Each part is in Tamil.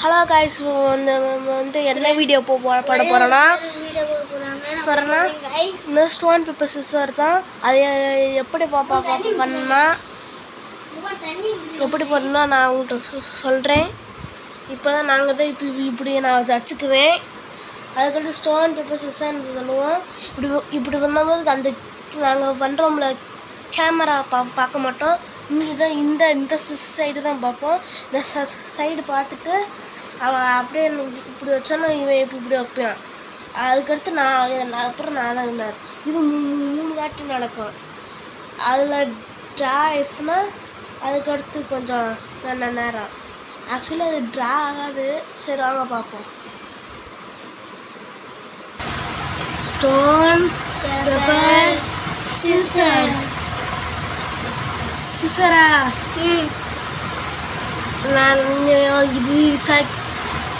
ஹலோ காய்ஸ், வந்து என்ன வீடியோ போட போகிறோன்னா இந்த ஸ்டோன் பேப்பர் சிசர் தான். அது எப்படி எப்படி பண்ணா நான் உங்கள்கிட்ட சொல்கிறேன். இப்போ தான் நாங்கள் தான் இப்படி நான் வச்சுக்குவேன். அதுக்கடுத்து ஸ்டோன் பேப்பர் சிசர்னு சொல்லுவோம். இப்படி பண்ணும்போது அந்த நாங்கள் பண்ணுறோம்ல கேமரா பார்க்க மாட்டோம். இங்கே தான் இந்த சைடு தான் பார்ப்போம். இந்த சைடு பார்த்துட்டு அவன் அப்படியே இப்படி வச்சானா இவன் இப்படி வைப்பான். அதுக்கடுத்து அப்புறம் நான் தான் வின்னார். இது 3 வாட்டி நடக்கும். அதில் ட்ரா ஆயிடுச்சுன்னா அதுக்கடுத்து கொஞ்சம் நேரம். ஆக்சுவலி அது ட்ரா ஆகாது. சரி வாங்க பார்ப்போம். ஸ்டோன் பேப்பர் சிசரா நான்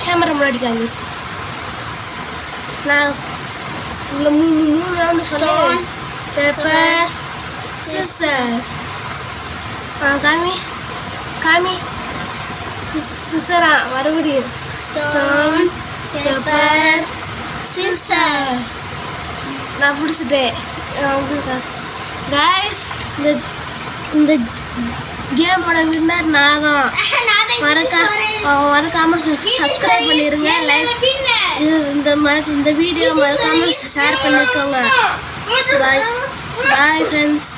கேமரா முன்னாடி காமி. நான் இதில் 3 ரவுண்டு ஸ்டோன் பேப்பர் சிசர் காமி சிசரா மறுபடியும் ஸ்டோன் பேப்பர் சிசர் நான் பிடிச்சிட்டேன். காய்ஸ், இந்த கேமோட வின்னர் நான் தான். மறக்காம சப்ஸ்கிரைப் பண்ணிடுங்க. லைக் இந்த வீடியோ மறக்காம ஷேர் பண்ணிக்கோங்க. Bye friends.